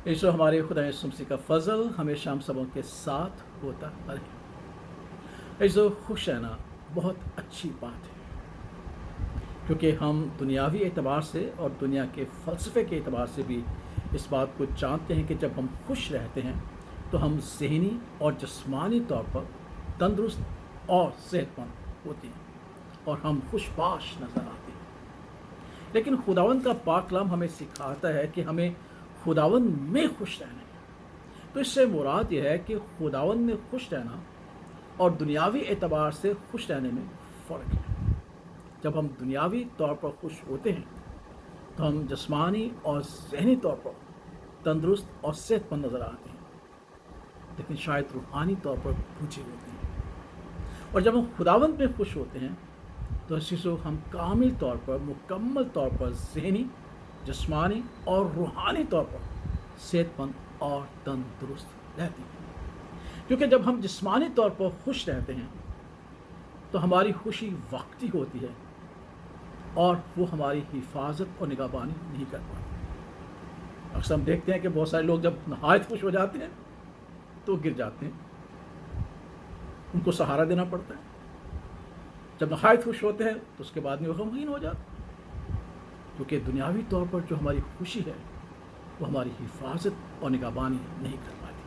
ایسو ہمارے خدا یسوع مسیح کا فضل ہمیشہ ہم سبوں کے ساتھ ہوتا رہے۔ ایسو خوش رہنا بہت اچھی بات ہے، کیونکہ ہم دنیاوی اعتبار سے اور دنیا کے فلسفے کے اعتبار سے بھی اس بات کو جانتے ہیں کہ جب ہم خوش رہتے ہیں تو ہم ذہنی اور جسمانی طور پر تندرست اور صحت مند ہوتے ہیں اور ہم خوش باش نظر آتے ہیں۔ لیکن خداوند کا پاک کلام ہمیں سکھاتا ہے کہ ہمیں خداوند میں خوش رہنا ہے۔ تو اس سے مراد یہ ہے کہ خداوند میں خوش رہنا اور دنیاوی اعتبار سے خوش رہنے میں فرق ہے۔ جب ہم دنیاوی طور پر خوش ہوتے ہیں تو ہم جسمانی اور ذہنی طور پر تندرست اور صحت مند نظر آتے ہیں، لیکن شاید روحانی طور پر بوجھے ہوتے ہیں۔ اور جب ہم خداوند میں خوش ہوتے ہیں تو اسی سے ہم کامل طور پر، مکمل طور پر ذہنی، جسمانی اور روحانی طور پر صحت مند اور تندرست رہتے ہیں۔ کیونکہ جب ہم جسمانی طور پر خوش رہتے ہیں تو ہماری خوشی وقتی ہوتی ہے اور وہ ہماری حفاظت اور نگہبانی نہیں کر پاتی۔ اکثر ہم دیکھتے ہیں کہ بہت سارے لوگ جب نہایت خوش ہو جاتے ہیں تو گر جاتے ہیں، ان کو سہارا دینا پڑتا ہے۔ جب نہایت خوش ہوتے ہیں تو اس کے بعد میں وہ غمگین ہو جاتے ہیں، کیونکہ دنیاوی طور پر جو ہماری خوشی ہے وہ ہماری حفاظت اور نگہبانی نہیں کر پاتی۔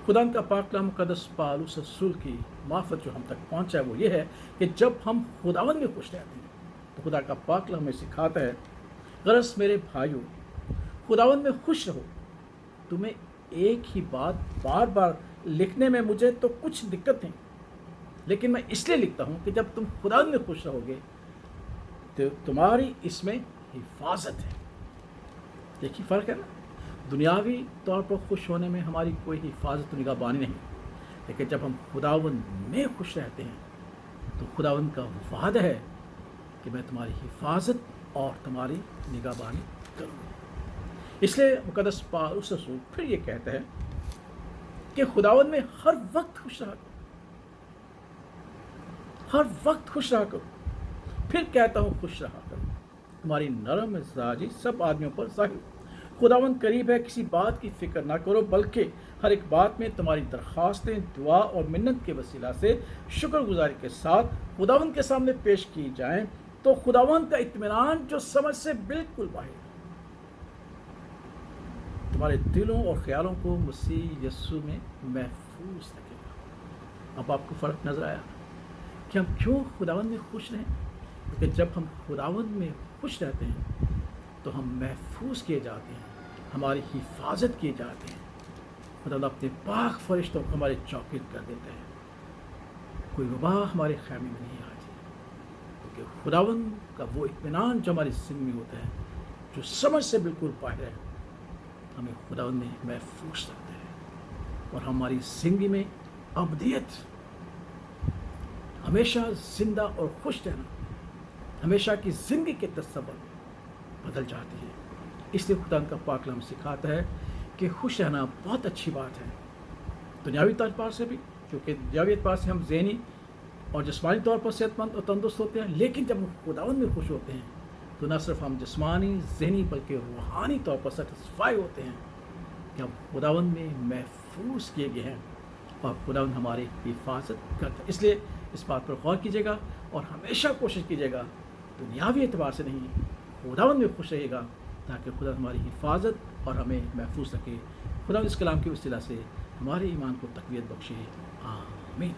خدا کا پاک کلام مقدس پالوس رسول کی معرفت جو ہم تک پہنچا ہے وہ یہ ہے کہ جب ہم خداوند میں خوش رہتے ہیں تو خدا کا پاک کلام ہمیں سکھاتا ہے، غرض میرے بھائیو خداوند میں خوش رہو۔ تمہیں ایک ہی بات بار بار لکھنے میں مجھے تو کچھ دقت نہیں، لیکن میں اس لیے لکھتا ہوں کہ جب تم خداوند میں خوش رہو گے تو تمہاری اس میں حفاظت ہے۔ دیکھیے فرق ہے نا، دنیاوی طور پر خوش ہونے میں ہماری کوئی حفاظت و نگہبانی نہیں، لیکن جب ہم خداوند میں خوش رہتے ہیں تو خداوند کا وعدہ ہے کہ میں تمہاری حفاظت اور تمہاری نگہبانی کروں گا۔ اس لیے مقدس پالوس رسول پھر یہ کہتا ہے کہ خداوند میں ہر وقت خوش رہا کرو، ہر وقت خوش رہا کرو۔ پھر کہتا ہوں خوش رہا کرو، تمہاری نرم مزاجی سب آدمیوں پر ظاہر ہو۔ خداوند قریب ہے، کسی بات کی فکر نہ کرو، بلکہ ہر ایک بات میں تمہاری درخواستیں دعا اور منت کے وسیلہ سے شکر گزاری کے ساتھ خداوند کے سامنے پیش کی جائیں، تو خداوند کا اطمینان جو سمجھ سے بالکل باہر ہے تمہارے دلوں اور خیالوں کو مسیح یسوع میں محفوظ رکھے گا۔ اب آپ کو فرق نظر آیا کہ ہم کیوں خداوند میں خوش رہیں؟ کیونکہ جب ہم خداوند میں خوش رہتے ہیں تو ہم محفوظ کیے جاتے ہیں، ہماری حفاظت کیے جاتے ہیں۔ خدا اپنے پاک فرشتوں کو ہمارے چوکٹ کر دیتے ہیں، کوئی وبا ہمارے خیمے میں نہیں آتی، کیونکہ خداوند کا وہ اطمینان جو ہماری زندگی میں ہوتا ہے، جو سمجھ سے بالکل باہر ہے، ہمیں خداوند میں محفوظ رکھتے ہیں اور ہماری زندگی میں ابدیت، ہمیشہ زندہ اور خوش رہنا، ہمیشہ کی زندگی کے تصور بدل جاتی ہے۔ اس لیے خدا کا پاک کلام سکھاتا ہے کہ خوش رہنا بہت اچھی بات ہے، دنیاوی اعتبار سے بھی، کیونکہ دنیاوی اعتبار سے ہم ذہنی اور جسمانی طور پر صحت مند اور تندرست ہوتے ہیں، لیکن جب ہم خداوند میں خوش ہوتے ہیں تو نہ صرف ہم جسمانی ذہنی بلکہ روحانی طور پر سیٹسفائی ہوتے ہیں کہ ہم خداوند میں محفوظ کیے گئے ہیں اور خداوند ہماری حفاظت کرتا ہے۔ اس لیے اس بات پر غور کیجیے گا اور ہمیشہ کوشش کیجیے گا دنیاوی اعتبار سے نہیں، خداوند میں خوش رہے گا، تاکہ خدا ہماری حفاظت اور ہمیں محفوظ رکھے۔ خدا اس کلام کے وسیلہ سے ہمارے ایمان کو تقویت بخشے، آمین۔